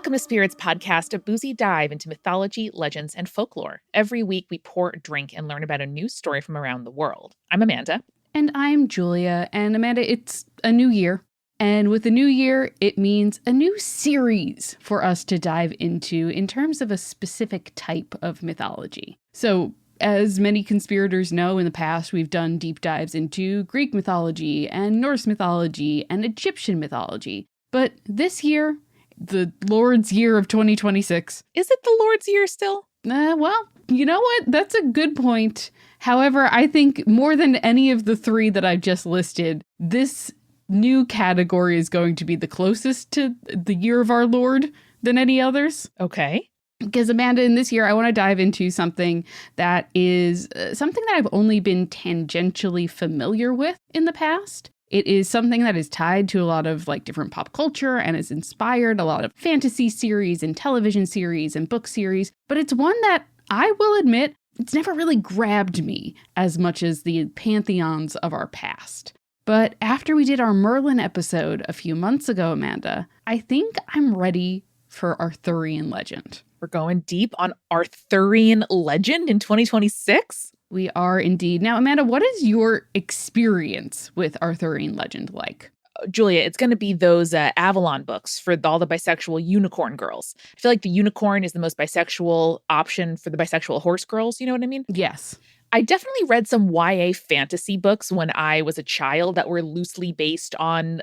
Welcome to Spirits Podcast, a boozy dive into mythology, legends, and folklore. Every week we pour a drink and learn about a new story from around the world. I'm Amanda. And I'm Julia. And Amanda, it's a new year. And with the new year, it means a new series for us to dive into in terms of a specific type of mythology. So, as many conspirators know, in the past, we've done deep dives into Greek mythology and Norse mythology and Egyptian mythology. But this year, the Lord's year of 2026. Is it the Lord's year still? Well, you know what? That's a good point. However, I think more than any of the three that I've just listed, this new category is going to be the closest to the year of our Lord than any others. Okay. Because Amanda, in this year, I want to dive into something that is something that I've only been tangentially familiar with in the past. It is something that is tied to a lot of different pop culture and has inspired a lot of fantasy series and television series and book series. But it's one that I will admit, it's never really grabbed me as much as the pantheons of our past. But after we did our Merlin episode a few months ago, Amanda, I think I'm ready for Arthurian Legend. We're going deep on Arthurian Legend in 2026? We are indeed. Now, Amanda, what is your experience with Arthurian Legend like? Julia, it's going to be those Avalon books for all the bisexual unicorn girls. I feel like the unicorn is the most bisexual option for the bisexual horse girls. You know what I mean? Yes. I definitely read some YA fantasy books when I was a child that were loosely based on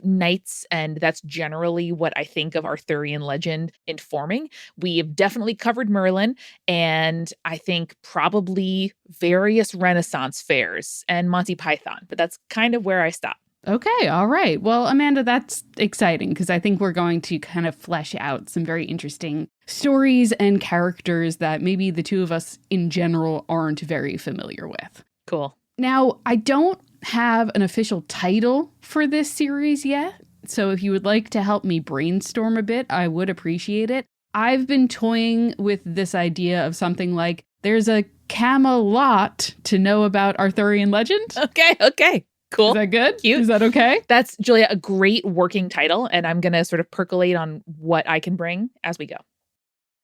knights, and that's generally what I think of Arthurian Legend informing. We have definitely covered Merlin, and I think probably various Renaissance fairs and Monty Python, but that's kind of where I stop. Okay, all right. Well, Amanda, that's exciting because I think we're going to kind of flesh out some very interesting stories and characters that maybe the two of us in general aren't very familiar with. Cool. Now, I don't have an official title for this series yet, so if you would like to help me brainstorm a bit, I would appreciate it. I've been toying with this idea of something like, there's a Camelot to know about Arthurian Legend. Okay. Cool. Is that good? Cute. Is that okay? That's, Julia, a great working title, and I'm going to sort of percolate on what I can bring as we go.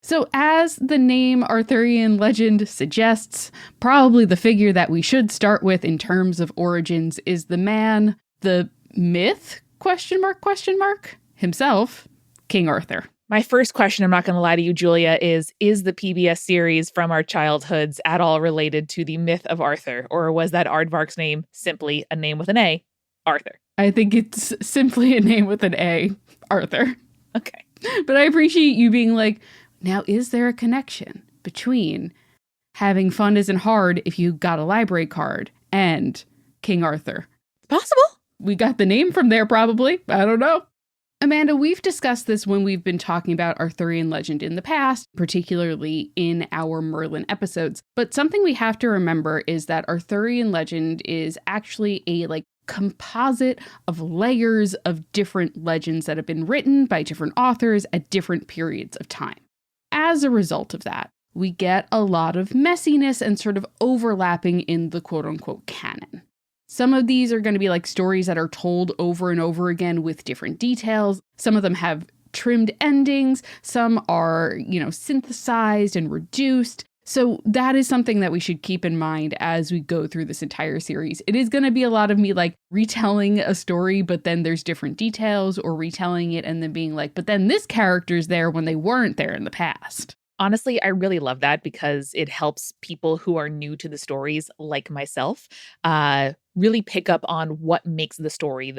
So as the name Arthurian Legend suggests, probably the figure that we should start with in terms of origins is the man, the myth, ? Himself, King Arthur. My first question, I'm not going to lie to you, Julia, is the PBS series from our childhoods at all related to the myth of Arthur? Or was that aardvark's name simply a name with an A, Arthur? I think it's simply a name with an A, Arthur. Okay. But I appreciate you being like, now is there a connection between having fun isn't hard if you got a library card and King Arthur? Possible. We got the name from there probably. I don't know. Amanda, we've discussed this when we've been talking about Arthurian Legend in the past, particularly in our Merlin episodes. But something we have to remember is that Arthurian Legend is actually a composite of layers of different legends that have been written by different authors at different periods of time. As a result of that, we get a lot of messiness and sort of overlapping in the quote-unquote canon. Some of these are going to be stories that are told over and over again with different details. Some of them have trimmed endings. Some are, synthesized and reduced. So that is something that we should keep in mind as we go through this entire series. It is going to be a lot of me retelling a story, but then there's different details, or retelling it and then being but then this character's there when they weren't there in the past. Honestly, I really love that because it helps people who are new to the stories, like myself, really pick up on what makes the story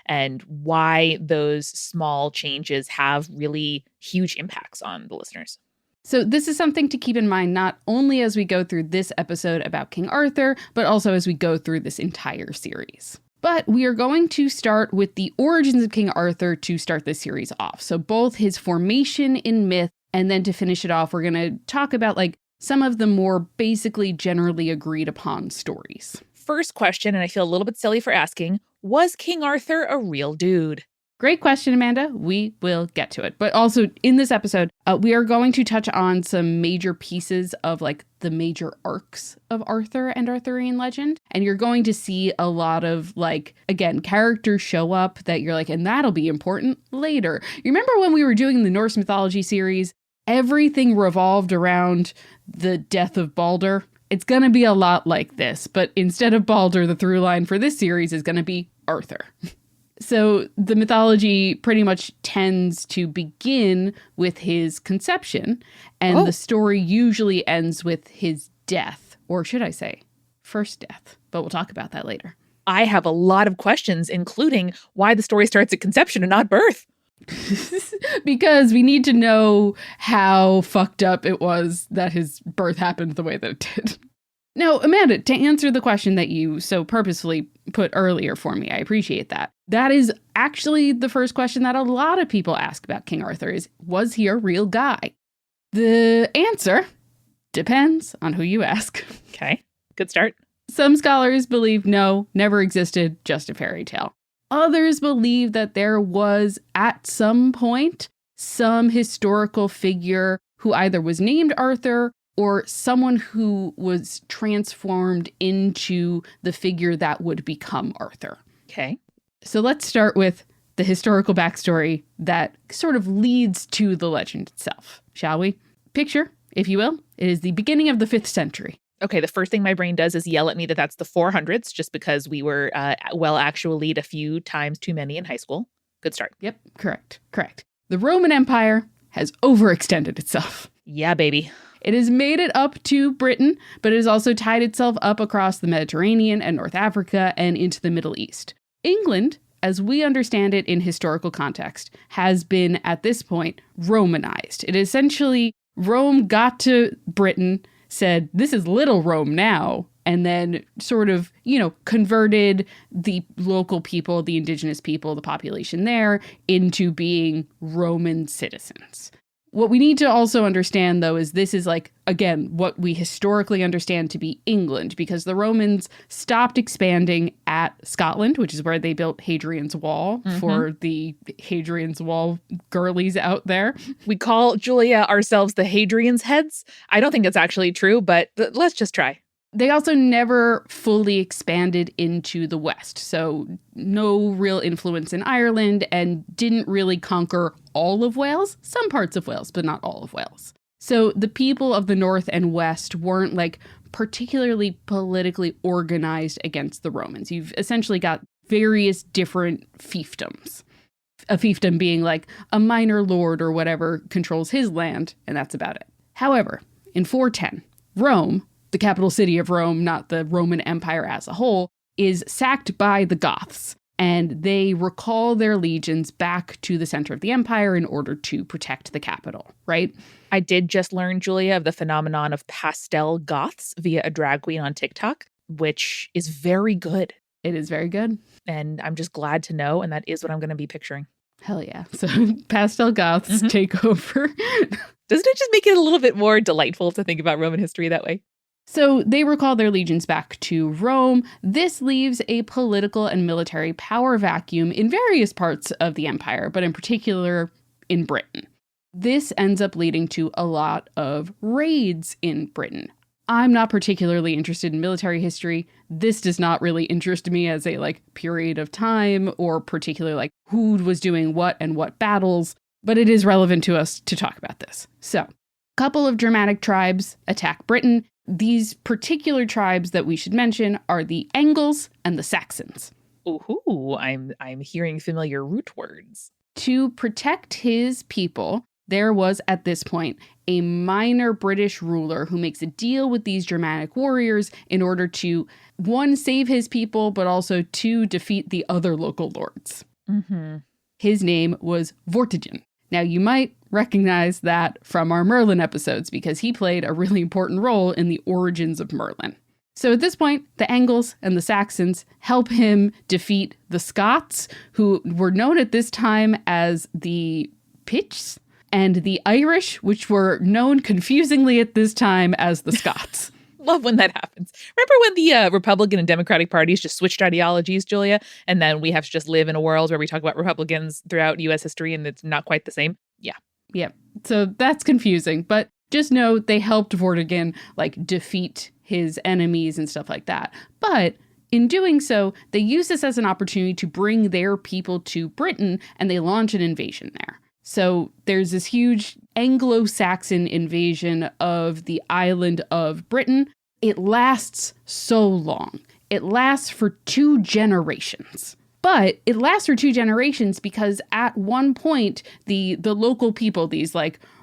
and why those small changes have really huge impacts on the listeners. So this is something to keep in mind, not only as we go through this episode about King Arthur, but also as we go through this entire series. But we are going to start with the origins of King Arthur to start this series off. So both his formation in myth, and then to finish it off, we're going to talk about some of the more basically generally agreed upon stories. First question, and I feel a little bit silly for asking, was King Arthur a real dude? Great question, Amanda. We will get to it. But also in this episode, we are going to touch on some major pieces of like the major arcs of Arthur and Arthurian legend. And you're going to see a lot of like, again, characters show up that you're like, and that'll be important later. You remember when we were doing the Norse mythology series, everything revolved around the death of Balder? It's going to be a lot like this, but instead of Balder, the through line for this series is going to be Arthur. So the mythology pretty much tends to begin with his conception, and the story usually ends with his death, or should I say, first death. But we'll talk about that later. I have a lot of questions, including why the story starts at conception and not birth. Because we need to know how fucked up it was that his birth happened the way that it did. Now, Amanda, to answer the question that you so purposefully put earlier for me, I appreciate that. That is actually the first question that a lot of people ask about King Arthur is, was he a real guy? The answer depends on who you ask. Okay, good start. Some scholars believe no, never existed, just a fairy tale. Others believe that there was, at some point, some historical figure who either was named Arthur or someone who was transformed into the figure that would become Arthur. Okay. So let's start with the historical backstory that sort of leads to the legend itself, shall we? Picture, if you will, it is the beginning of the 5th century. Okay, the first thing my brain does is yell at me that that's the 400s, just because we were, actually a few times too many in high school. Good start. Yep, correct. The Roman Empire has overextended itself. Yeah, baby. It has made it up to Britain, but it has also tied itself up across the Mediterranean and North Africa and into the Middle East. England, as we understand it in historical context, has been, at this point, Romanized. It essentially, Rome got to Britain, said, this is Little Rome now, and then sort of, converted the local people, the indigenous people, the population there, into being Roman citizens. What we need to also understand, though, is this is like, again, what we historically understand to be England, because the Romans stopped expanding at Scotland, which is where they built Hadrian's Wall for the Hadrian's Wall girlies out there. We call, Julia, ourselves the Hadrian's heads. I don't think it's actually true, but let's just try. They also never fully expanded into the West, so no real influence in Ireland, and didn't really conquer all of Wales, some parts of Wales, but not all of Wales. So the people of the North and West weren't like particularly politically organized against the Romans. You've essentially got various different fiefdoms. A fiefdom being like a minor lord or whatever controls his land, and that's about it. However, in 410, Rome, the capital city of Rome, not the Roman Empire as a whole, is sacked by the Goths, and they recall their legions back to the center of the empire in order to protect the capital, right? I did just learn, Julia, of the phenomenon of pastel goths via a drag queen on TikTok, which is very good. It is very good. And I'm just glad to know, and that is what I'm going to be picturing. Hell yeah. So pastel goths take over. Doesn't it just make it a little bit more delightful to think about Roman history that way? So they recall their legions back to Rome. This leaves a political and military power vacuum in various parts of the empire, but in particular in Britain. This ends up leading to a lot of raids in Britain. I'm not particularly interested in military history. This does not really interest me as a period of time or particularly who was doing what and what battles, but it is relevant to us to talk about this. So, a couple of Germanic tribes attack Britain. These particular tribes that we should mention are the Angles and the Saxons. Ooh, I'm hearing familiar root words. To protect his people, there was at this point a minor British ruler who makes a deal with these Germanic warriors in order to, 1, save his people, but also 2, defeat the other local lords. His name was Vortigern. Now, you might recognize that from our Merlin episodes because he played a really important role in the origins of Merlin. So at this point, the Angles and the Saxons help him defeat the Scots, who were known at this time as the Picts, and the Irish, which were known confusingly at this time as the Scots. Love when that happens. Remember when the Republican and Democratic parties just switched ideologies, Julia? And then we have to just live in a world where we talk about Republicans throughout U.S. history and it's not quite the same. Yeah. Yeah. So that's confusing. But just know they helped Vortigern defeat his enemies and stuff like that. But in doing so, they use this as an opportunity to bring their people to Britain, and they launch an invasion there. So there's this huge Anglo-Saxon invasion of the island of Britain. It lasts so long. It lasts for 2 generations. But it lasts for 2 generations because at one point, the local people, these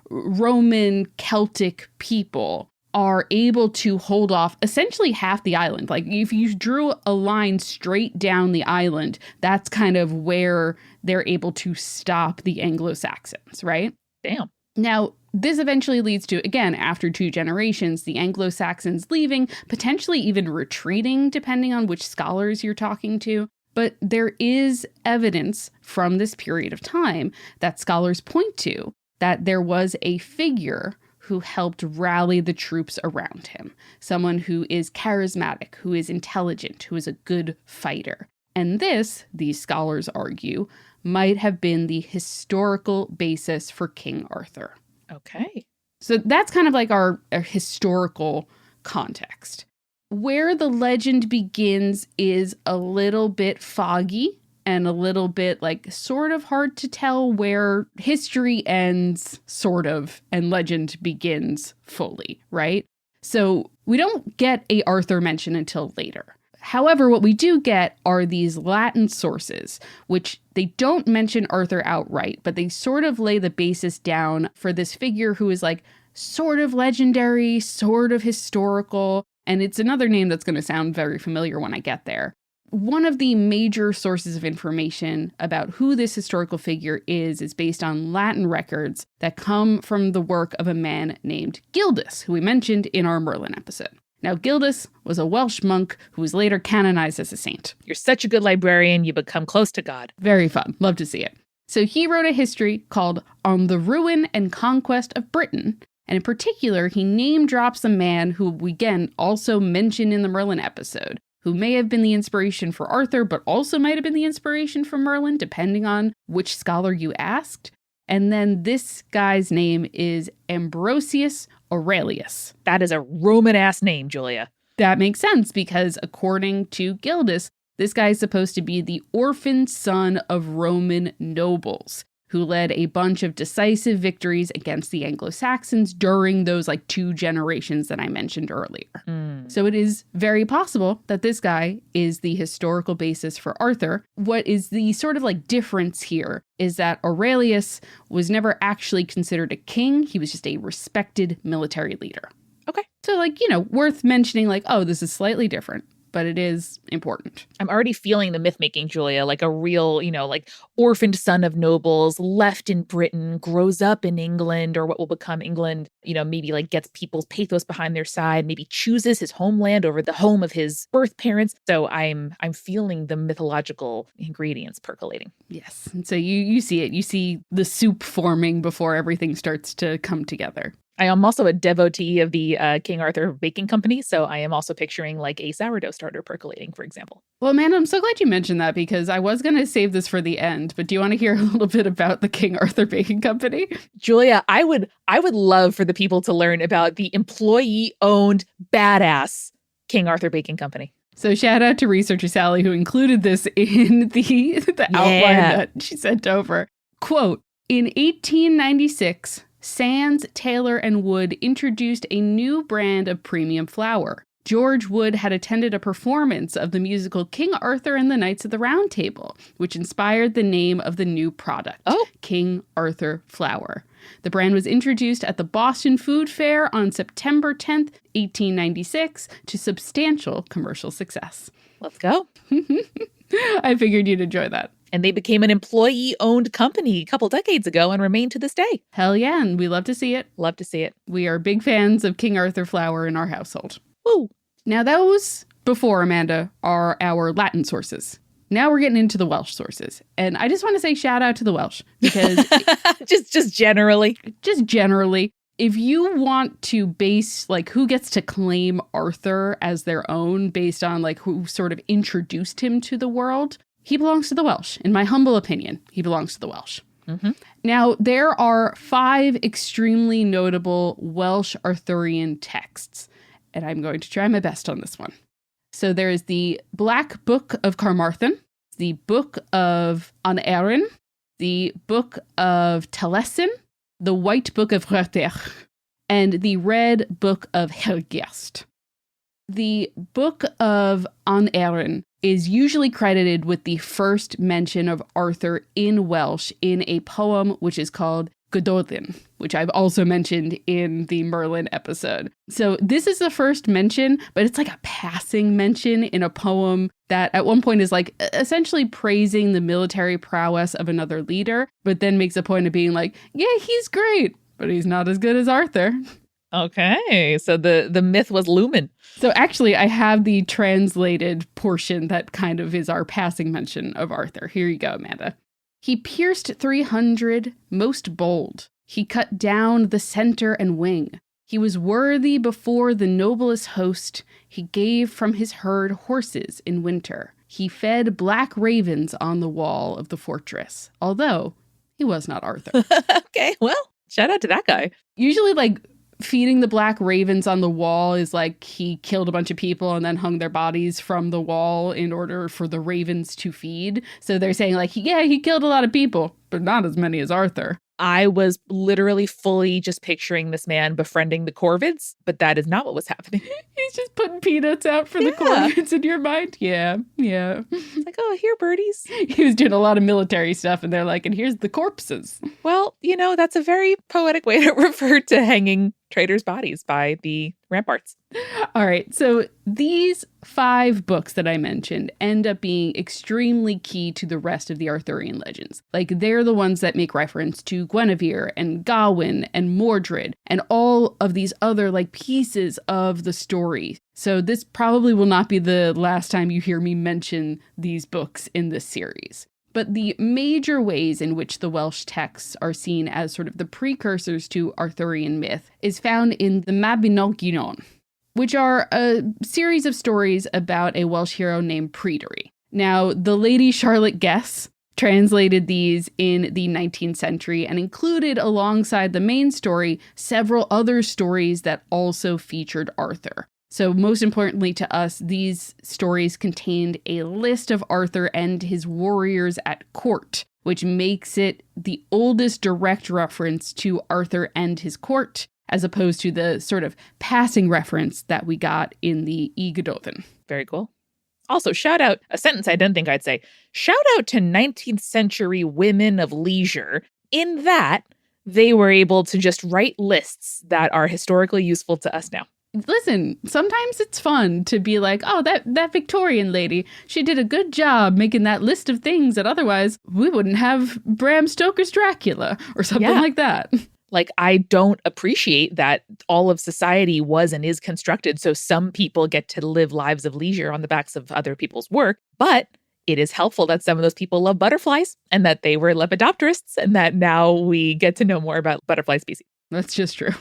Roman Celtic people, are able to hold off essentially half the island. If you drew a line straight down the island, that's kind of where they're able to stop the Anglo-Saxons, right? Damn. Now, this eventually leads to, again, after 2 generations, the Anglo-Saxons leaving, potentially even retreating, depending on which scholars you're talking to. But there is evidence from this period of time that scholars point to that there was a figure who helped rally the troops around him. Someone who is charismatic, who is intelligent, who is a good fighter. And this, these scholars argue, might have been the historical basis for King Arthur. Okay. So that's kind of our historical context. Where the legend begins is a little bit foggy and a little bit sort of hard to tell where history ends, sort of, and legend begins fully, right? So we don't get a Arthur mention until later. However, what we do get are these Latin sources, which they don't mention Arthur outright, but they sort of lay the basis down for this figure who is sort of legendary, sort of historical, and it's another name that's going to sound very familiar when I get there. One of the major sources of information about who this historical figure is based on Latin records that come from the work of a man named Gildas, who we mentioned in our Merlin episode. Now, Gildas was a Welsh monk who was later canonized as a saint. You're such a good librarian, you become close to God. Very fun. Love to see it. So he wrote a history called On the Ruin and Conquest of Britain. And in particular, he name drops a man who we again also mentioned in the Merlin episode, who may have been the inspiration for Arthur, but also might have been the inspiration for Merlin, depending on which scholar you asked. And then this guy's name is Ambrosius Aurelius. That is a Roman-ass name, Julia. That makes sense because according to Gildas, this guy is supposed to be the orphan son of Roman nobles who led a bunch of decisive victories against the Anglo-Saxons during those 2 generations that I mentioned earlier. So it is very possible that this guy is the historical basis for Arthur. What is the sort of difference here is that Aurelius was never actually considered a king. He was just a respected military leader. Okay. So worth mentioning oh, this is slightly different. But it is important. I'm already feeling the myth making, Julia, a real, orphaned son of nobles, left in Britain, grows up in England or what will become England, maybe gets people's pathos behind their side, maybe chooses his homeland over the home of his birth parents. So I'm feeling the mythological ingredients percolating. Yes. And so you see it. You see the soup forming before everything starts to come together. I am also a devotee of the King Arthur Baking Company, so I am also picturing a sourdough starter percolating, for example. Well, Amanda, I'm so glad you mentioned that because I was going to save this for the end, but do you want to hear a little bit about the King Arthur Baking Company? Julia, I would love for the people to learn about the employee-owned badass King Arthur Baking Company. So shout out to researcher Sally who included this in the outline that she sent over. Quote, in 1896, Sands, Taylor, and Wood introduced a new brand of premium flour. George Wood had attended a performance of the musical King Arthur and the Knights of the Round Table, which inspired the name of the new product, King Arthur Flour. The brand was introduced at the Boston Food Fair on September 10th, 1896, to substantial commercial success. Let's go. I figured you'd enjoy that. And they became an employee-owned company a couple decades ago and remain to this day. Hell yeah, and we love to see it. Love to see it. We are big fans of King Arthur flour in our household. Woo! Now those, before Amanda, are our Latin sources. Now we're getting into the Welsh sources. And I just want to say shout out to the Welsh because... just generally. Just generally. if you want to base like who gets to claim Arthur as their own based on like who sort of introduced him to the world, he belongs to the Welsh. In my humble opinion, he belongs to the Welsh. Mm-hmm. Now, there are 5 extremely notable Welsh Arthurian texts, and I'm going to try my best on this one. So there is the Black Book of Carmarthen, the Book of Aneurin, the Book of Taliesin, the White Book of Rutech, and the Red Book of Helgeist. The Book of Aneurin is usually credited with the first mention of Arthur in Welsh in a poem which is called Gododdin, which I've also mentioned in the Merlin episode. So this is the first mention, but it's like a passing mention in a poem that at one point is like essentially praising the military prowess of another leader, but then makes a point of being like, yeah, he's great, but he's not as good as Arthur. Okay, so the myth was Lumen. So actually, I have the translated portion that kind of is our passing mention of Arthur. Here you go, Amanda. He pierced 300, most bold. He cut down the center and wing. He was worthy before the noblest host. He gave from his herd horses in winter. He fed black ravens on the wall of the fortress, although he was not Arthur. Okay, well, shout out to that guy. Usually, like, feeding the black ravens on the wall is like he killed a bunch of people and then hung their bodies from the wall in order for the ravens to feed. So they're saying like, yeah, he killed a lot of people, but not as many as Arthur. I was literally fully just picturing this man befriending the Corvids, but that is not what was happening. He's just putting peanuts out for the Corvids in your mind. Yeah. It's like, oh, here, birdies. He was doing a lot of military stuff and they're like, and here's the corpses. Well, that's a very poetic way to refer to hanging traitors' bodies by the ramparts. All right. So these 5 books that I mentioned end up being extremely key to the rest of the Arthurian legends. Like they're the ones that make reference to Guinevere and Gawain and Mordred and all of these other like pieces of the story. So this probably will not be the last time you hear me mention these books in this series. But the major ways in which the Welsh texts are seen as sort of the precursors to Arthurian myth is found in the Mabinogion, which are a series of stories about a Welsh hero named Pryderi. Now, the Lady Charlotte Guess translated these in the 19th century and included alongside the main story several other stories that also featured Arthur. So most importantly to us, these stories contained a list of Arthur and his warriors at court, which makes it the oldest direct reference to Arthur and his court, as opposed to the sort of passing reference that we got in the Gododdin. Very cool. Also, shout out, a sentence I didn't think I'd say, shout out to 19th century women of leisure in that they were able to just write lists that are historically useful to us now. Listen, sometimes it's fun to be like, oh, that Victorian lady, she did a good job making that list of things that otherwise we wouldn't have Bram Stoker's Dracula or something like that. Like, I don't appreciate that all of society was and is constructed so some people get to live lives of leisure on the backs of other people's work, but it is helpful that some of those people love butterflies and that they were lepidopterists and that now we get to know more about butterfly species. That's just true.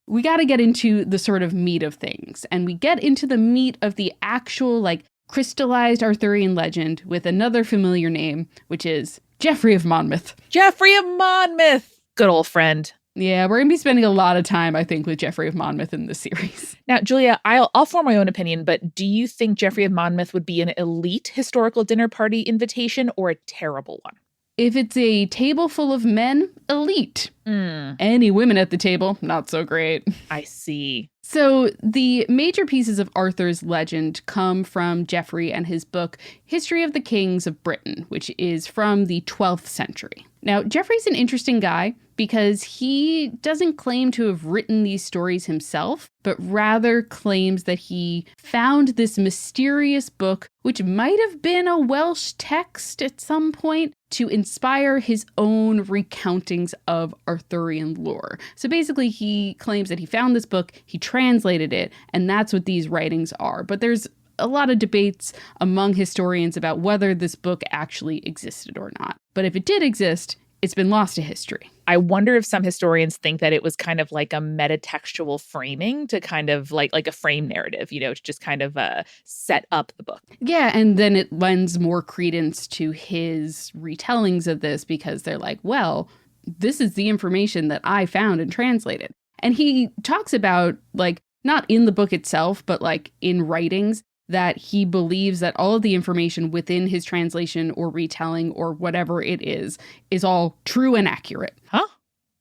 We got to get into the sort of meat of things, and we get into the meat of the actual, like, crystallized Arthurian legend with another familiar name, which is Geoffrey of Monmouth. Geoffrey of Monmouth! Good old friend. Yeah, we're going to be spending a lot of time, I think, with Geoffrey of Monmouth in this series. Now, Julia, I'll form my own opinion, but do you think Geoffrey of Monmouth would be an elite historical dinner party invitation or a terrible one? If it's a table full of men, elite. Any women at the table, not so great. I see. So the major pieces of Arthur's legend come from Geoffrey and his book, History of the Kings of Britain, which is from the 12th century. Now, Geoffrey's an interesting guy because he doesn't claim to have written these stories himself, but rather claims that he found this mysterious book, which might have been a Welsh text at some point, to inspire his own recountings of Arthurian lore. So basically, he claims that he found this book, he translated it, and that's what these writings are. But there's a lot of debates among historians about whether this book actually existed or not. But if it did exist, it's been lost to history. I wonder if some historians think that it was kind of like a metatextual framing to kind of like a frame narrative, to just kind of set up the book. Yeah, and then it lends more credence to his retellings of this because they're like, well, this is the information that I found and translated. And he talks about, like, not in the book itself, but like in writings, that he believes that all of the information within his translation or retelling or whatever it is all true and accurate. Huh?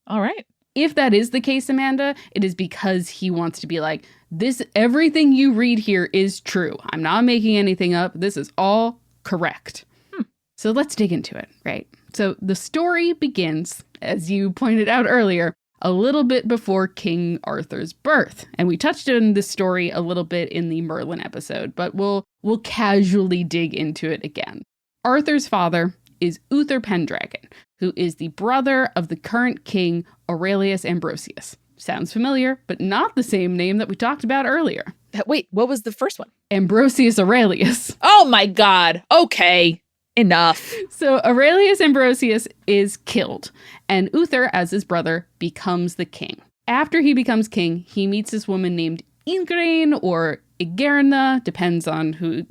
All right. If that is the case, Amanda, it is because he wants to be like, everything you read here is true. I'm not making anything up. This is all correct. So let's dig into it, right? So the story begins, as you pointed out earlier, a little bit before King Arthur's birth. And we touched on this story a little bit in the Merlin episode, but we'll casually dig into it again. Arthur's father is Uther Pendragon, who is the brother of the current king Aurelius Ambrosius. Sounds familiar, but not the same name that we talked about earlier. Wait, what was the first one? Ambrosius Aurelius. Oh my God. Okay. Enough. So Aurelius Ambrosius is killed, and Uther, as his brother, becomes the king. After he becomes king, he meets this woman named Igraine or Igerna, depends on who.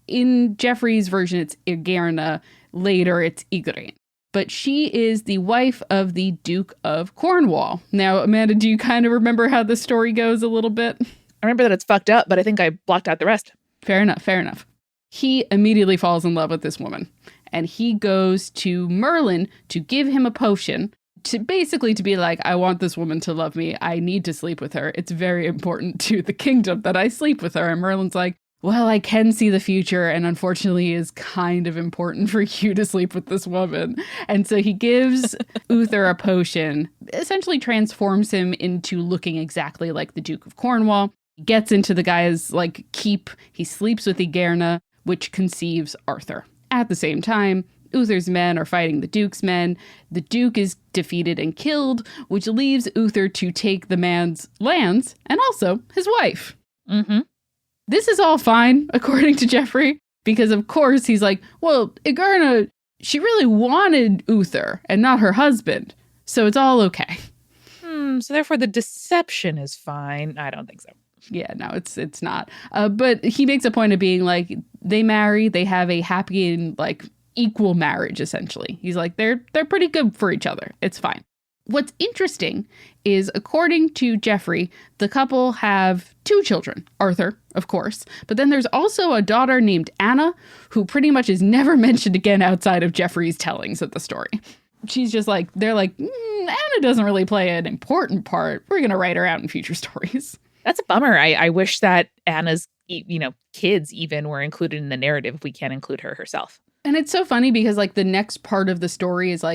In Geoffrey's version, it's Igerna. Later, it's Igraine. But she is the wife of the Duke of Cornwall. Now, Amanda, do you kind of remember how the story goes a little bit? I remember that it's fucked up, but I think I blocked out the rest. Fair enough. He immediately falls in love with this woman, and he goes to Merlin to give him a potion to be like, I want this woman to love me. I need to sleep with her. It's very important to the kingdom that I sleep with her. And Merlin's like, well, I can see the future, and unfortunately is kind of important for you to sleep with this woman. And so he gives Uther a potion, essentially transforms him into looking exactly like the Duke of Cornwall, gets into the guy's keep. He sleeps with Igerna, which conceives Arthur. At the same time, Uther's men are fighting the Duke's men. The Duke is defeated and killed, which leaves Uther to take the man's lands and also his wife. Mm-hmm. This is all fine, according to Geoffrey, because of course he's like, well, Igerna, she really wanted Uther and not her husband, so it's all okay. So therefore the deception is fine. I don't think so. Yeah, no, it's not. But he makes a point of being like, they marry, they have a happy and equal marriage, essentially. He's like, they're pretty good for each other. It's fine. What's interesting is, according to Geoffrey, the couple have 2 children. Arthur, of course. But then there's also a daughter named Anna, who pretty much is never mentioned again outside of Geoffrey's tellings of the story. She's just they're like, Anna doesn't really play an important part. We're going to write her out in future stories. That's a bummer. I wish that Anna's, kids even were included in the narrative if we can't include her herself. And it's so funny because the next part of the story is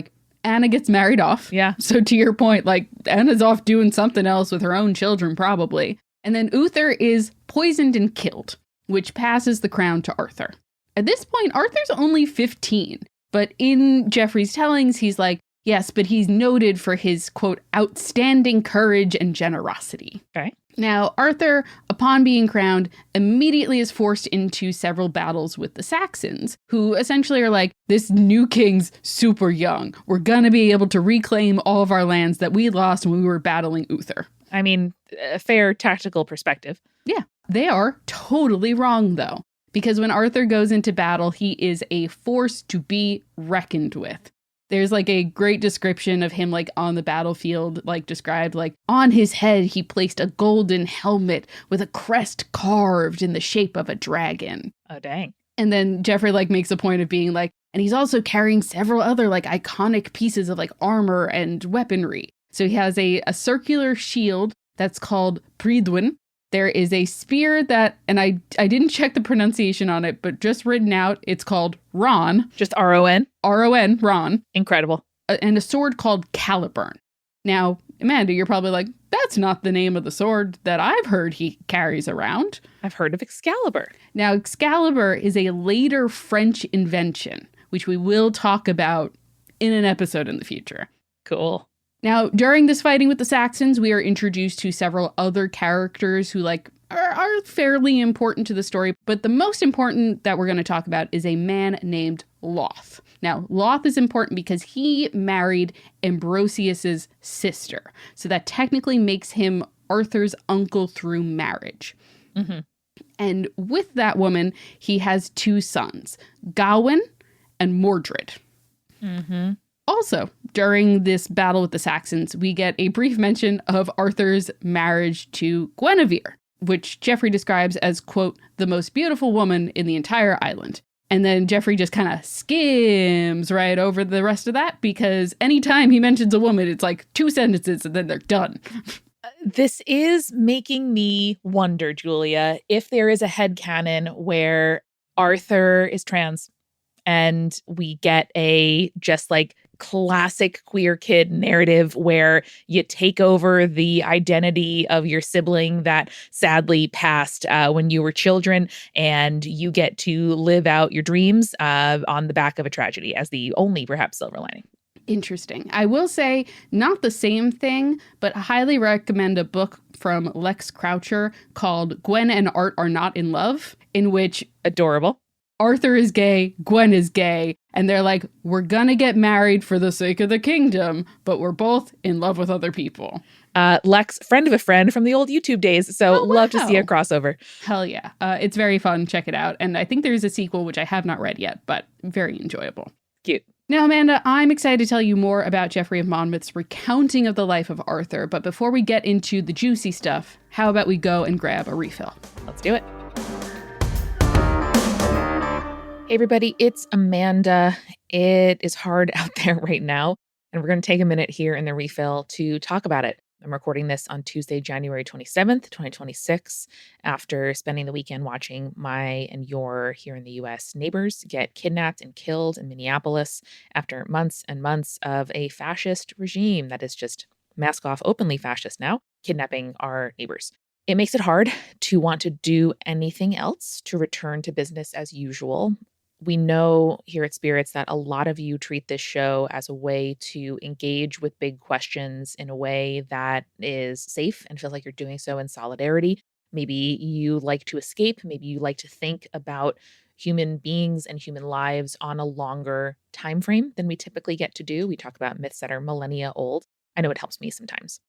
Anna gets married off. Yeah. So to your point, Anna's off doing something else with her own children probably. And then Uther is poisoned and killed, which passes the crown to Arthur. At this point, Arthur's only 15. But in Geoffrey's tellings, he's like, yes, but he's noted for his, quote, outstanding courage and generosity. Okay. Now, Arthur, upon being crowned, immediately is forced into several battles with the Saxons, who essentially are like, this new king's super young. We're gonna be able to reclaim all of our lands that we lost when we were battling Uther. I mean, a fair tactical perspective. Yeah, they are totally wrong, though, because when Arthur goes into battle, he is a force to be reckoned with. There's a great description of him on the battlefield, described on his head he placed a golden helmet with a crest carved in the shape of a dragon. Oh, dang. And then Geoffrey makes a point of being and he's also carrying several other iconic pieces of armor and weaponry. So he has a circular shield that's called Pridwin. There is a spear that, and I didn't check the pronunciation on it, but just written out, it's called Ron. Just R-O-N? R-O-N, Ron. Incredible. And a sword called Caliburn. Now, Amanda, you're probably like, that's not the name of the sword that I've heard he carries around. I've heard of Excalibur. Now, Excalibur is a later French invention, which we will talk about in an episode in the future. Cool. Now, during this fighting with the Saxons, we are introduced to several other characters who, are fairly important to the story, but the most important that we're going to talk about is a man named Loth. Now, Loth is important because he married Ambrosius's sister, so that technically makes him Arthur's uncle through marriage. Mm-hmm. And with that woman, he has two sons, Gawain and Mordred. Mm-hmm. Also, during this battle with the Saxons, we get a brief mention of Arthur's marriage to Guinevere, which Geoffrey describes as, quote, the most beautiful woman in the entire island. And then Geoffrey just kind of skims right over the rest of that, because anytime he mentions a woman, it's like 2 sentences and then they're done. This is making me wonder, Julia, if there is a headcanon where Arthur is trans and we get a just like classic queer kid narrative where you take over the identity of your sibling that sadly passed when you were children, and you get to live out your dreams on the back of a tragedy as the only perhaps silver lining. Interesting. I will say not the same thing, but I highly recommend a book from Lex Croucher called Gwen and Art Are Not in Love, in which Adorable. Arthur is gay, Gwen is gay, and they're like, we're gonna get married for the sake of the kingdom, but we're both in love with other people. Lex, friend of a friend from the old YouTube days, so love to see a crossover. Hell yeah. It's very fun. Check it out. And I think there's a sequel, which I have not read yet, but very enjoyable. Cute. Now, Amanda, I'm excited to tell you more about Geoffrey of Monmouth's recounting of the life of Arthur, but before we get into the juicy stuff, how about we go and grab a refill? Let's do it. Hey everybody, it's Amanda. It is hard out there right now, and we're going to take a minute here in the refill to talk about it. I'm recording this on Tuesday, January 27th, 2026, after spending the weekend watching my and your here in the US neighbors get kidnapped and killed in Minneapolis after months and months of a fascist regime that is just mask off openly fascist now, kidnapping our neighbors. It makes it hard to want to do anything else to return to business as usual. We know here at Spirits that a lot of you treat this show as a way to engage with big questions in a way that is safe and feels like you're doing so in solidarity. Maybe you like to escape. Maybe you like to think about human beings and human lives on a longer time frame than we typically get to do. We talk about myths that are millennia old. I know it helps me sometimes.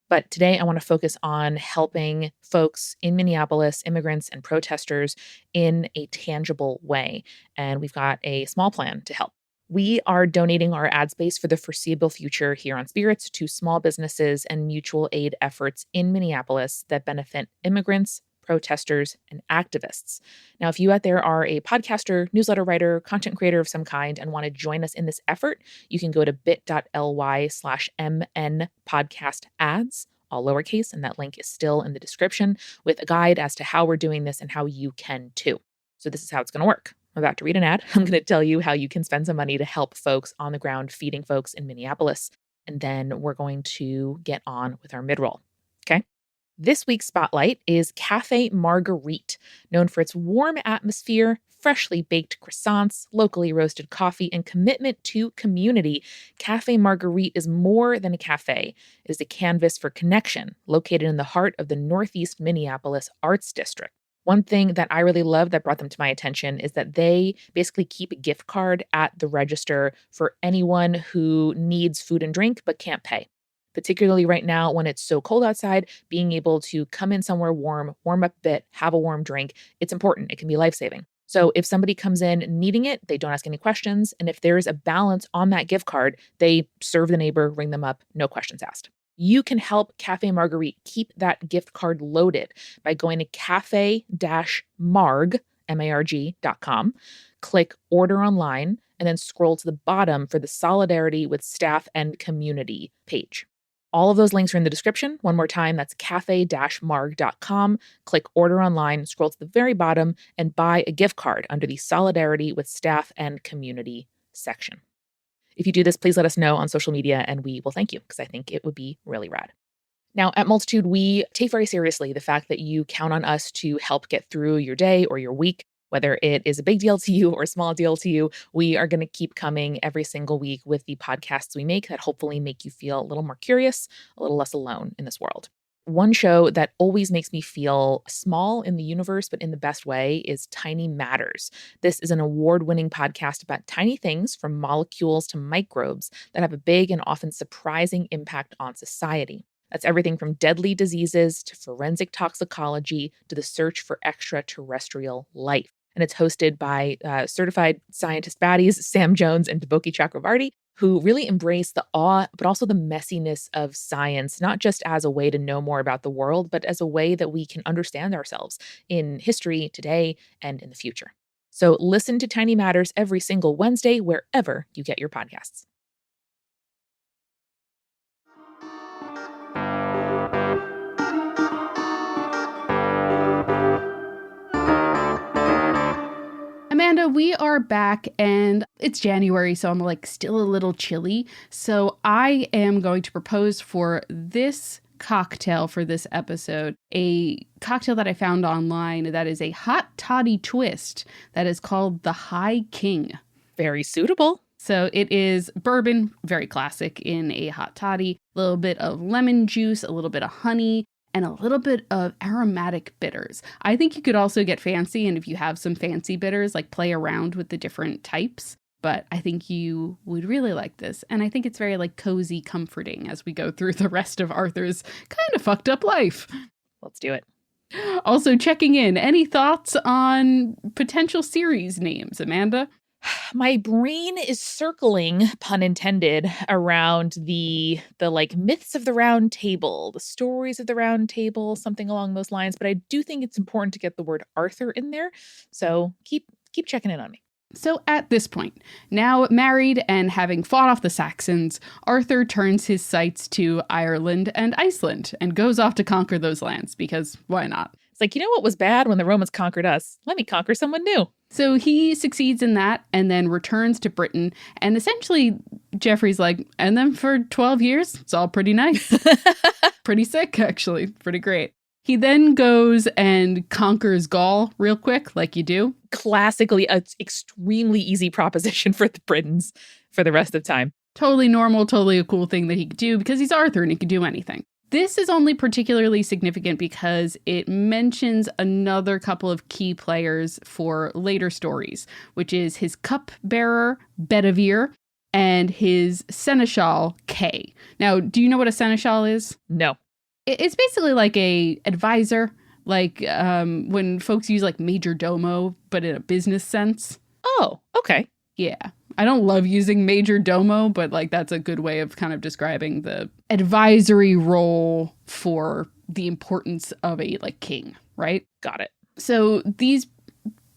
But today I want to focus on helping folks in Minneapolis, immigrants and protesters, in a tangible way. And we've got a small plan to help. We are donating our ad space for the foreseeable future here on Spirits to small businesses and mutual aid efforts in Minneapolis that benefit immigrants, protesters, and activists. Now, if you out there are a podcaster, newsletter writer, content creator of some kind, and want to join us in this effort, you can go to bit.ly/mnpodcastads, all lowercase, and that link is still in the description, with a guide as to how we're doing this and how you can too. So this is how it's going to work. I'm about to read an ad. I'm going to tell you how you can spend some money to help folks on the ground feeding folks in Minneapolis. And then we're going to get on with our mid-roll. Okay? This week's spotlight is Cafe Marguerite, known for its warm atmosphere, freshly baked croissants, locally roasted coffee, and commitment to community. Cafe Marguerite is more than a cafe. It is a canvas for connection, located in the heart of the Northeast Minneapolis Arts District. One thing that I really love that brought them to my attention is that they basically keep a gift card at the register for anyone who needs food and drink but can't pay. Particularly right now when it's so cold outside, being able to come in somewhere warm, warm up a bit, have a warm drink, it's important. It can be life-saving. So if somebody comes in needing it, they don't ask any questions. And if there's a balance on that gift card, they serve the neighbor, ring them up, no questions asked. You can help Cafe Marguerite keep that gift card loaded by going to cafe-marg.com, click Order Online, and then scroll to the bottom for the Solidarity with Staff and Community page. All of those links are in the description. One more time, that's cafe-marg.com. Click Order Online, scroll to the very bottom, and buy a gift card under the Solidarity with Staff and Community section. If you do this, please let us know on social media, and we will thank you, because I think it would be really rad. Now, at Multitude, we take very seriously the fact that you count on us to help get through your day or your week. Whether it is a big deal to you or a small deal to you, we are going to keep coming every single week with the podcasts we make that hopefully make you feel a little more curious, a little less alone in this world. One show that always makes me feel small in the universe, but in the best way, is Tiny Matters. This is an award-winning podcast about tiny things from molecules to microbes that have a big and often surprising impact on society. That's everything from deadly diseases to forensic toxicology to the search for extraterrestrial life. And it's hosted by certified scientist baddies Sam Jones and Deboki Chakravarty, who really embrace the awe, but also the messiness of science, not just as a way to know more about the world, but as a way that we can understand ourselves in history, today, and in the future. So listen to Tiny Matters every single Wednesday, wherever you get your podcasts. Amanda, we are back and it's January, so I'm still a little chilly. So I am going to propose for this cocktail for this episode, a cocktail that I found online that is a hot toddy twist that is called the High King. Very suitable. So it is bourbon, very classic in a hot toddy, a little bit of lemon juice, a little bit of honey, and a little bit of aromatic bitters. I think you could also get fancy, and if you have some fancy bitters, play around with the different types. But I think you would really like this, and I think it's very cozy, comforting as we go through the rest of Arthur's kind of fucked up life. Let's do it. Also checking in, any thoughts on potential series names, Amanda? My brain is circling, pun intended, around the myths of the round table, the stories of the round table, something along those lines. But I do think it's important to get the word Arthur in there. So keep checking in on me. So at this point, now married and having fought off the Saxons, Arthur turns his sights to Ireland and Iceland and goes off to conquer those lands because why not? It's you know what was bad when the Romans conquered us? Let me conquer someone new. So he succeeds in that and then returns to Britain. And essentially, Geoffrey's and then for 12 years, it's all pretty nice. Pretty sick, actually. Pretty great. He then goes and conquers Gaul real quick, like you do. Classically, an extremely easy proposition for the Britons for the rest of time. Totally normal, totally a cool thing that he could do because he's Arthur and he could do anything. This is only particularly significant because it mentions another couple of key players for later stories, which is his cupbearer, Bedivere, and his seneschal, Kay. Now, do you know what a seneschal is? No. It's basically a advisor, when folks use major domo, but in a business sense. Oh, okay. Yeah. I don't love using major domo, but that's a good way of kind of describing the advisory role for the importance of a king, right? Got it. So these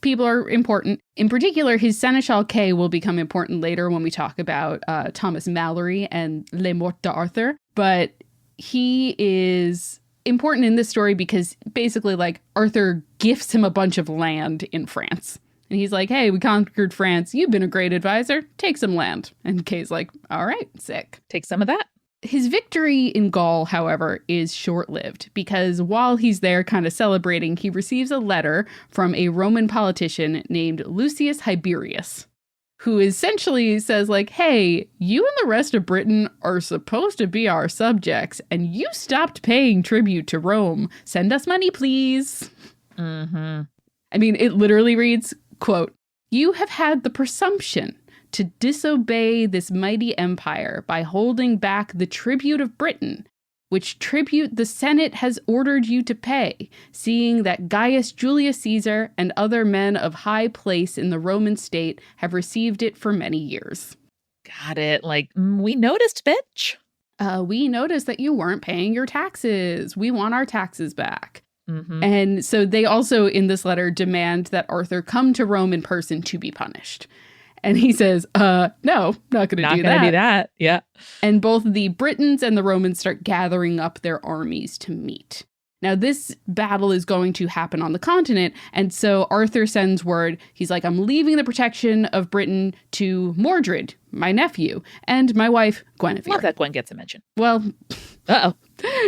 people are important. In particular, his seneschal Kay will become important later when we talk about Thomas Malory and Les Morts d'Arthur. But he is important in this story because basically Arthur gifts him a bunch of land in France. And he's hey, we conquered France. You've been a great advisor. Take some land. And Kay's all right, sick. Take some of that. His victory in Gaul, however, is short-lived because while he's there kind of celebrating, he receives a letter from a Roman politician named Lucius Hiberius, who essentially says hey, you and the rest of Britain are supposed to be our subjects, and you stopped paying tribute to Rome. Send us money, please. Mm-hmm. I mean, it literally reads, quote, "You have had the presumption to disobey this mighty empire by holding back the tribute of Britain, which tribute the Senate has ordered you to pay, seeing that Gaius Julius Caesar and other men of high place in the Roman state have received it for many years." Got it. We noticed, bitch. We noticed that you weren't paying your taxes. We want our taxes back. Mm-hmm. And so they also, in this letter, demand that Arthur come to Rome in person to be punished. And he says, no, not going to do that. Not going to do that. Yeah. And both the Britons and the Romans start gathering up their armies to meet. Now, this battle is going to happen on the continent. And so Arthur sends word. He's I'm leaving the protection of Britain to Mordred, my nephew, and my wife, Guinevere. Love that Gwen gets a mention. Well, uh-oh.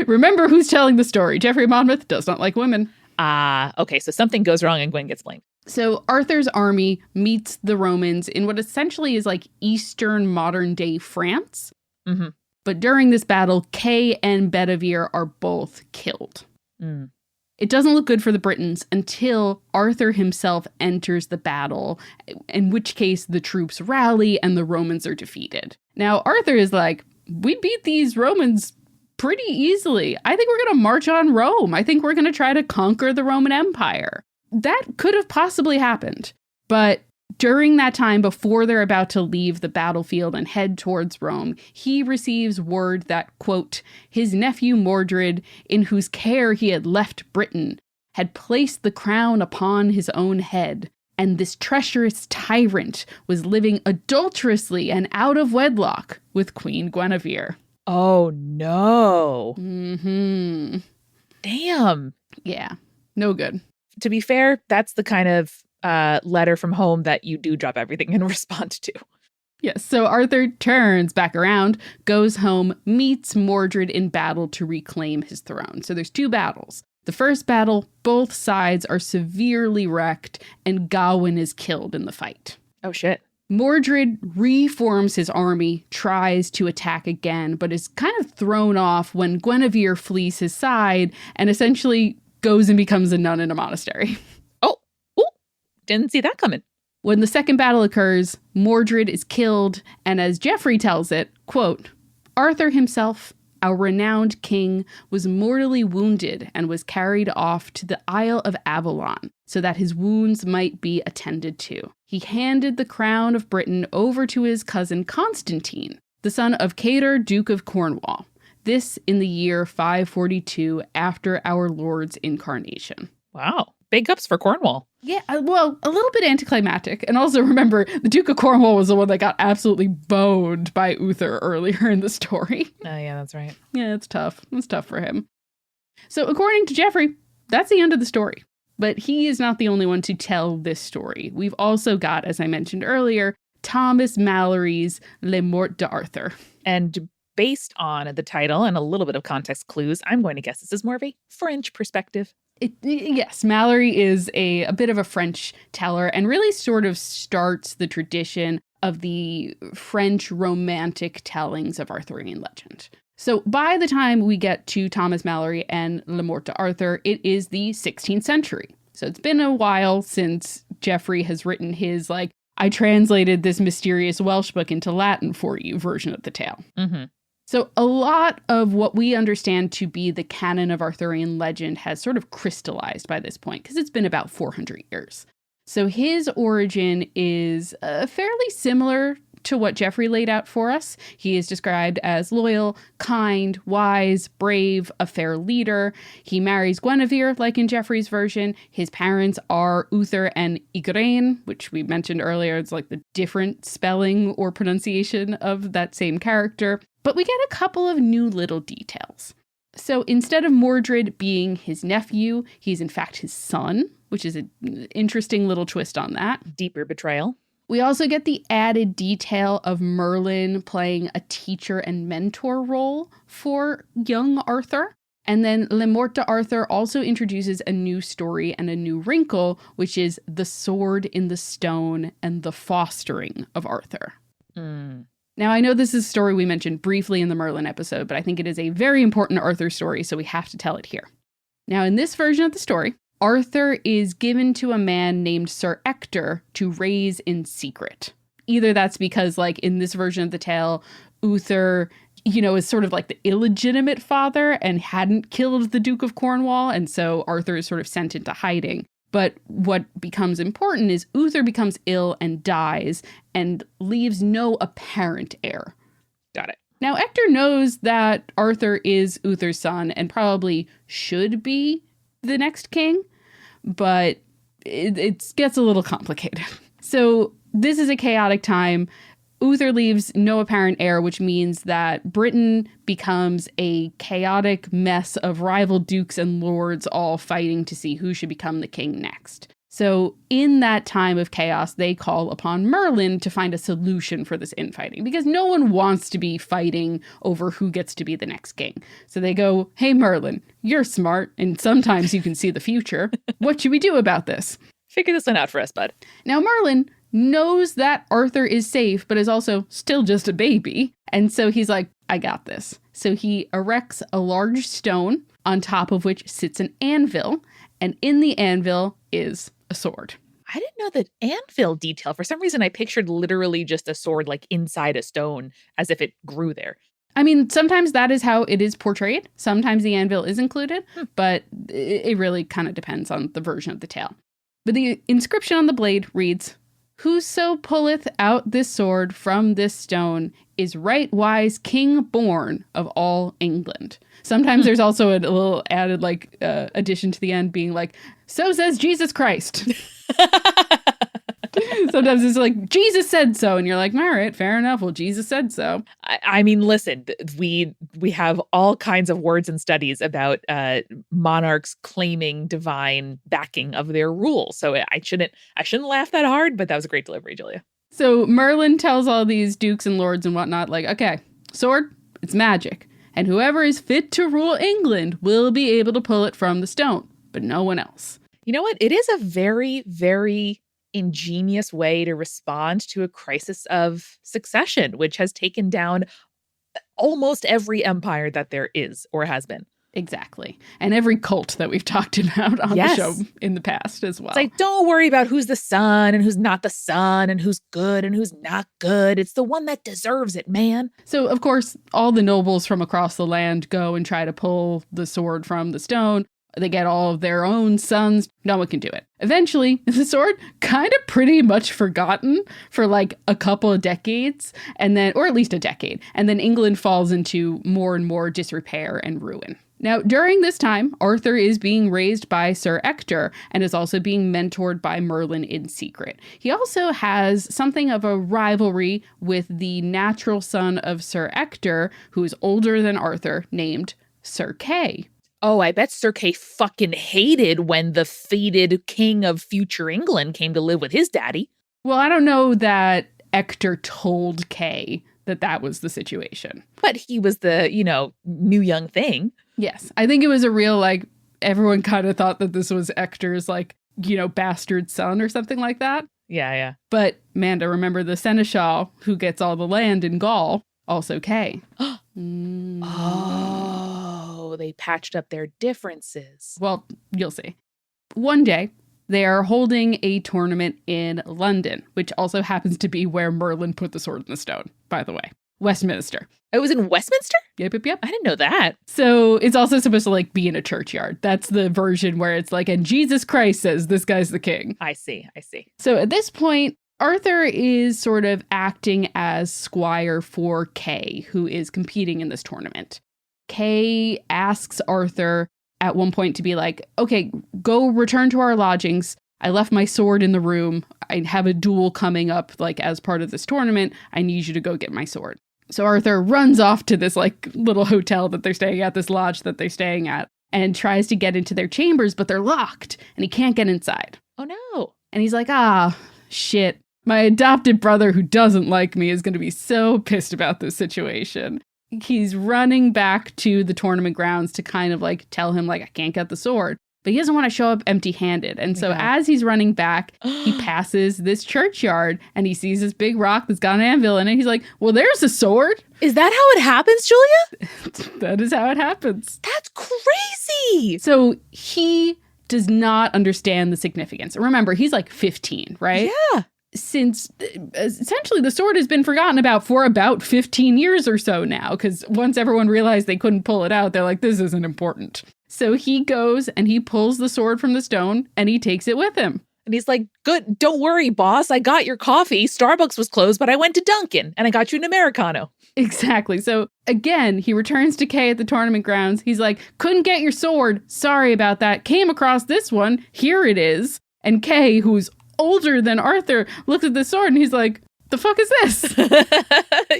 Remember who's telling the story. Geoffrey Monmouth does not like women. Okay. So something goes wrong and Gwen gets blamed. So Arthur's army meets the Romans in what essentially is eastern modern day France. Mm-hmm. But during this battle, Kay and Bedivere are both killed. Mm. It doesn't look good for the Britons until Arthur himself enters the battle, in which case the troops rally and the Romans are defeated. Now, Arthur is like, we beat these Romans pretty easily. I think we're going to march on Rome. I think we're going to try to conquer the Roman Empire. That could have possibly happened. But during that time, before they're about to leave the battlefield and head towards Rome, he receives word that, quote, his nephew Mordred, in whose care he had left Britain, had placed the crown upon his own head, and this treacherous tyrant was living adulterously and out of wedlock with Queen Guinevere. Oh, no. Mm-hmm. Damn. Yeah, no good. To be fair, that's the kind of letter from home that you do drop everything and respond to. Yes, so Arthur turns back around, goes home, meets Mordred in battle to reclaim his throne. So there's two battles. The first battle, both sides are severely wrecked, and Gawain is killed in the fight. Oh, shit. Mordred reforms his army, tries to attack again, but is kind of thrown off when Guinevere flees his side and essentially goes and becomes a nun in a monastery. Oh, ooh, didn't see that coming. When the second battle occurs, Mordred is killed, and as Geoffrey tells it, quote, Arthur himself, our renowned king, was mortally wounded and was carried off to the Isle of Avalon so that his wounds might be attended to. He handed the crown of Britain over to his cousin Constantine, the son of Cader, Duke of Cornwall. This in the year 542 after our Lord's incarnation. Wow. Big ups for Cornwall. Yeah, well, a little bit anticlimactic. And also remember, the Duke of Cornwall was the one that got absolutely boned by Uther earlier in the story. Oh, yeah, that's right. Yeah, it's tough. It's tough for him. So according to Geoffrey, that's the end of the story. But he is not the only one to tell this story. We've also got, as I mentioned earlier, Thomas Malory's Le Morte d'Arthur. And based on the title and a little bit of context clues, I'm going to guess this is more of a French perspective. Yes, Malory is a bit of a French teller and really sort of starts the tradition of the French romantic tellings of Arthurian legend. So by the time we get to Thomas Malory and Le Morte d'Arthur, it is the 16th century. So it's been a while since Geoffrey has written his, I translated this mysterious Welsh book into Latin for you version of the tale. Mm-hmm. So a lot of what we understand to be the canon of Arthurian legend has sort of crystallized by this point, because it's been about 400 years. So his origin is fairly similar to what Geoffrey laid out for us. He is described as loyal, kind, wise, brave, a fair leader. He marries Guinevere, like in Geoffrey's version. His parents are Uther and Igraine, which we mentioned earlier. It's like the different spelling or pronunciation of that same character. But we get a couple of new little details. So instead of Mordred being his nephew, he's in fact his son, which is an interesting little twist on that. Deeper betrayal. We also get the added detail of Merlin playing a teacher and mentor role for young Arthur. And then Le Morte d'Arthur also introduces a new story and a new wrinkle, which is the sword in the stone and the fostering of Arthur. Mm. Now, I know this is a story we mentioned briefly in the Merlin episode, but I think it is a very important Arthur story, so we have to tell it here. Now, in this version of the story, Arthur is given to a man named Sir Ector to raise in secret. Either that's because, in this version of the tale, Uther, is sort of like the illegitimate father and hadn't killed the Duke of Cornwall, and so Arthur is sort of sent into hiding. But what becomes important is Uther becomes ill and dies and leaves no apparent heir. Got it. Now, Ector knows that Arthur is Uther's son and probably should be the next king, but it gets a little complicated. So this is a chaotic time. Uther leaves no apparent heir, which means that Britain becomes a chaotic mess of rival dukes and lords all fighting to see who should become the king next. So in that time of chaos, they call upon Merlin to find a solution for this infighting, because no one wants to be fighting over who gets to be the next king. So they go, hey, Merlin, you're smart, and sometimes you can see the future. What should we do about this? Figure this one out for us, bud. Now, Merlin knows that Arthur is safe, but is also still just a baby. And so he's like, I got this. So he erects a large stone on top of which sits an anvil, and in the anvil is a sword. I didn't know the anvil detail. For some reason, I pictured literally just a sword like inside a stone as if it grew there. I mean, sometimes that is how it is portrayed. Sometimes the anvil is included, but it really kind of depends on the version of the tale. But the inscription on the blade reads, "Whoso pulleth out this sword from this stone is right wise king born of all England." Sometimes there's also a little added addition to the end being like, "So says Jesus Christ." Sometimes it's like, "Jesus said so." And you're like, all right, fair enough. Well, Jesus said so. I mean, listen, we have all kinds of words and studies about monarchs claiming divine backing of their rule. So I shouldn't laugh that hard, but that was a great delivery, Julia. So Merlin tells all these dukes and lords and whatnot, like, okay, sword, it's magic. And whoever is fit to rule England will be able to pull it from the stone, but no one else. You know what? It is a very, very ingenious way to respond to a crisis of succession, which has taken down almost every empire that there is or has been. Exactly. And every cult that we've talked about on the show in the past as well. It's like, don't worry about who's the son and who's not the son and who's good and who's not good. It's the one that deserves it, man. So, of course, all the nobles from across the land go and try to pull the sword from the stone. They get all of their own sons. No one can do it. Eventually, the sword kind of pretty much forgotten for like a couple of decades, and then, or at least a decade. And then England falls into more and more disrepair and ruin. Now, during this time, Arthur is being raised by Sir Ector and is also being mentored by Merlin in secret. He also has something of a rivalry with the natural son of Sir Ector, who is older than Arthur, named Sir Kay. Oh, I bet Sir Kay fucking hated when the fated king of future England came to live with his daddy. Well, I don't know that Ector told Kay that was the situation. But he was the, new young thing. Yes. I think it was a real, everyone kind of thought that this was Ector's, bastard son or something like that. Yeah. But, Manda, remember the seneschal who gets all the land in Gaul, also Kay. Oh, they patched up their differences. Well, you'll see. One day, they are holding a tournament in London, which also happens to be where Merlin put the sword in the stone, by the way. Westminster. It was in Westminster? Yep. I didn't know that. So it's also supposed to be in a churchyard. That's the version where it's and Jesus Christ says this guy's the king. I see. So at this point, Arthur is sort of acting as squire for Kay, who is competing in this tournament. Kay asks Arthur at one point to be like, okay, go return to our lodgings. I left my sword in the room. I have a duel coming up, as part of this tournament. I need you to go get my sword. So Arthur runs off to this little hotel that they're staying at, this lodge that they're staying at, and tries to get into their chambers, but they're locked and he can't get inside. Oh no. And he's like, shit. My adopted brother who doesn't like me is going to be so pissed about this situation. He's running back to the tournament grounds to kind of tell him I can't get the sword. But he doesn't want to show up empty-handed. And so as he's running back, he passes this churchyard and he sees this big rock that's got an anvil in it. He's like, well, there's a sword. Is that how it happens, Julia? That is how it happens. That's crazy. So he does not understand the significance. Remember, he's 15, right? Yeah. Since essentially the sword has been forgotten about for about 15 years or so now, because once everyone realized they couldn't pull it out, they're like, this isn't important. So he goes and he pulls the sword from the stone and he takes it with him. And he's like, good, don't worry, boss. I got your coffee. Starbucks was closed, but I went to Dunkin' and I got you an Americano. Exactly. So again, he returns to Kay at the tournament grounds. He's like, couldn't get your sword. Sorry about that. Came across this one. Here it is. And Kay, who's older than Arthur, looks at the sword and he's like, the fuck is this?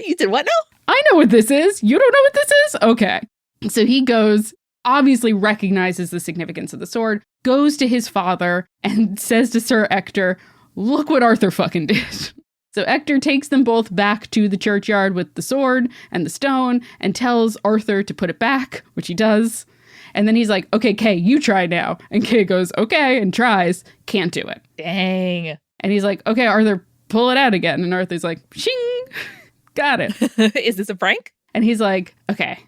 You did what now? I know what this is. You don't know what this is? Okay. So he goes, obviously recognizes the significance of the sword, goes to his father and says to Sir Ector, look what Arthur fucking did. So Ector takes them both back to the churchyard with the sword and the stone and tells Arthur to put it back, which he does. And then he's like, okay, Kay, you try now. And Kay goes, okay, and tries. Can't do it. Dang. And he's like, okay, Arthur, pull it out again. And Arthur's like, shing, got it. Is this a prank? And he's like, okay,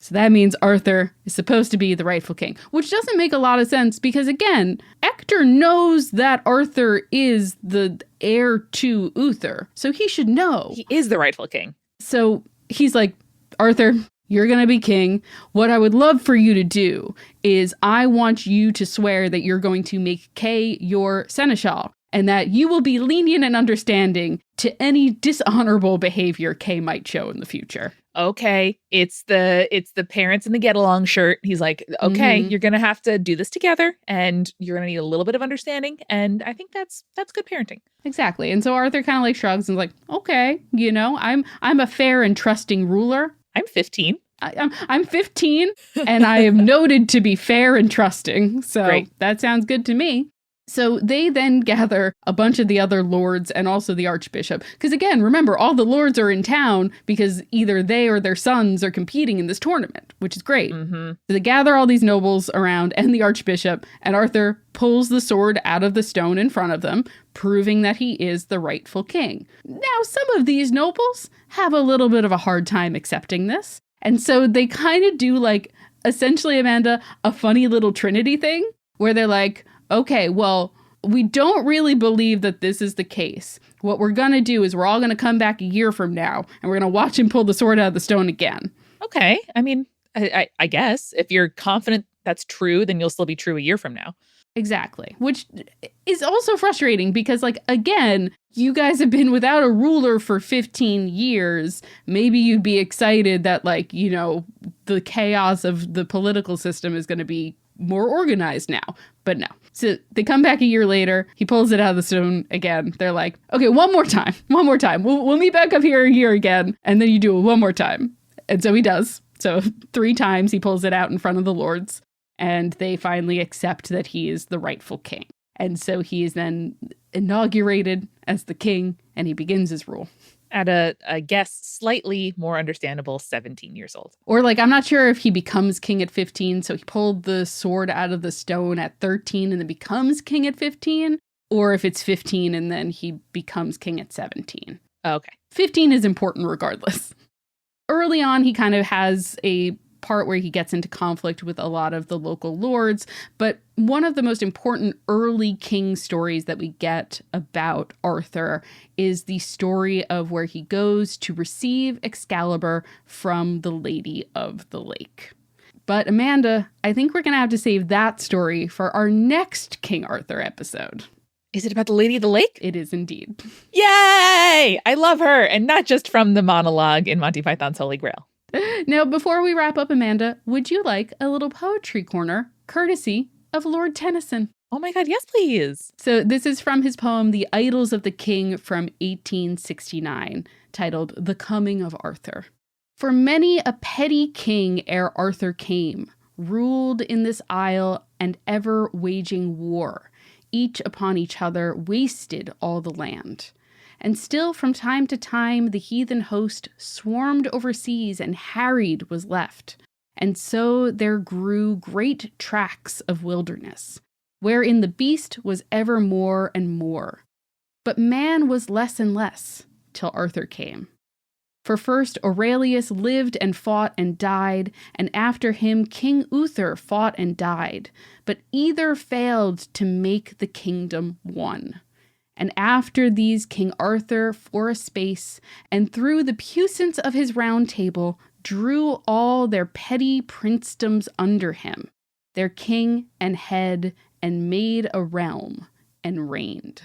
so that means Arthur is supposed to be the rightful king, which doesn't make a lot of sense because, again, Ector knows that Arthur is the heir to Uther, so he should know. He is the rightful king. So he's like, Arthur, you're going to be king. What I would love for you to do is I want you to swear that you're going to make Kay your seneschal and that you will be lenient and understanding to any dishonorable behavior Kay might show in the future. Okay, it's the parents in the get along shirt. He's like, okay, you're gonna have to do this together, and you're gonna need a little bit of understanding. And I think that's good parenting. Exactly. And so Arthur kind of like shrugs and is like, okay, you know, I'm a fair and trusting ruler. I'm 15. I'm 15, and I am noted to be fair and trusting. So Great. That sounds good to me. So they then gather a bunch of the other lords and also the archbishop. Because again, remember, all the lords are in town because either they or their sons are competing in this tournament, which is great. So they gather all these nobles around and the archbishop, and Arthur pulls the sword out of the stone in front of them, proving that he is the rightful king. Now, some of these nobles have a little bit of a hard time accepting this. And so they kind of do, like, essentially, Amanda, a funny little Trinity thing where they're like, okay, well, we don't really believe that this is the case. What we're going to do is we're all going to come back a year from now and we're going to watch him pull the sword out of the stone again. Okay. I mean, I guess if you're confident that's true, then you'll still be true a year from now. Exactly. Which is also frustrating because, like, again, you guys have been without a ruler for 15 years. Maybe you'd be excited that, like, you know, the chaos of the political system is going to be more organized now. But no. So they come back a year later. He pulls it out of the stone again. They're like, okay, one more time. We'll meet back up here again. And then you do it one more time. And so he does. So 3 times he pulls it out in front of the lords. And they finally accept that he is the rightful king. And so he is then inaugurated as the king, and he begins his rule. At a, I guess, slightly more understandable 17 years old. Or, like, I'm not sure if he becomes king at 15, so he pulled the sword out of the stone at 13 and then becomes king at 15, or if it's 15 and then he becomes king at 17. Okay. 15 is important regardless. Early on, he kind of has a part where he gets into conflict with a lot of the local lords, but one of the most important early king stories that we get about Arthur is the story of where he goes to receive Excalibur from the Lady of the Lake. But Amanda, I think we're going to have to save that story for our next King Arthur episode. Is it about the Lady of the Lake? It is indeed. Yay! I love her, and not just from the monologue in Monty Python's Holy Grail. Now, before we wrap up, Amanda, would you like a little poetry corner courtesy of Lord Tennyson? Oh my God, yes, please. So this is from his poem, The Idylls of the King from 1869, titled The Coming of Arthur. For many a petty king ere Arthur came, ruled in this isle and ever waging war, each upon each other wasted all the land. And still from time to time the heathen host swarmed overseas and harried was left. And so there grew great tracts of wilderness, wherein the beast was ever more and more. But man was less and less, till Arthur came. For first Aurelius lived and fought and died, and after him King Uther fought and died, but either failed to make the kingdom one. And after these King Arthur for a space, and through the puissance of his round table, drew all their petty princedoms under him, their king and head, and made a realm, and reigned.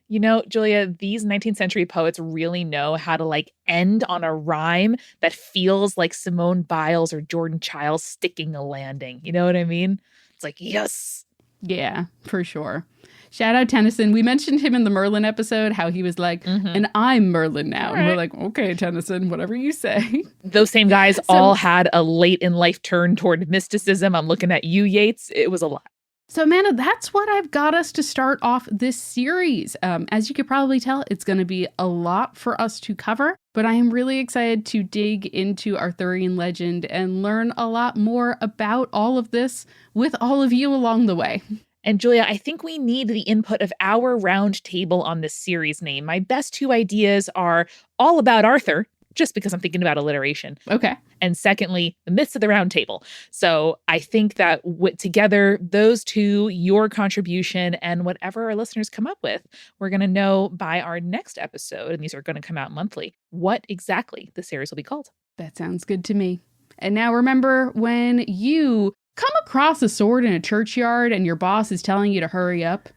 You know, Julia, these 19th century poets really know how to, like, end on a rhyme that feels like Simone Biles or Jordan Childs sticking a landing. You know what I mean? It's like, yes. Yeah, for sure. Shout out Tennyson. We mentioned him in the Merlin episode, how he was like, and I'm Merlin now. Right. And we're like, okay, Tennyson, whatever you say. Those same guys all had a late in life turn toward mysticism. I'm looking at you, Yeats. It was a lot. So, Amanda, that's what I've got us to start off this series. As you could probably tell, it's going to be a lot for us to cover, but I am really excited to dig into Arthurian legend and learn a lot more about all of this with all of you along the way. And Julia, I think we need the input of our round table on this series name. My best 2 ideas are all about Arthur, just because I'm thinking about alliteration. Okay. And secondly, the myths of the round table. So I think that together, those two, your contribution and whatever our listeners come up with, we're going to know by our next episode, and these are going to come out monthly, what exactly the series will be called. That sounds good to me. And now remember, when you come across a sword in a churchyard and your boss is telling you to hurry up,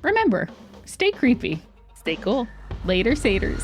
remember, stay creepy. Stay cool. Later, satyrs.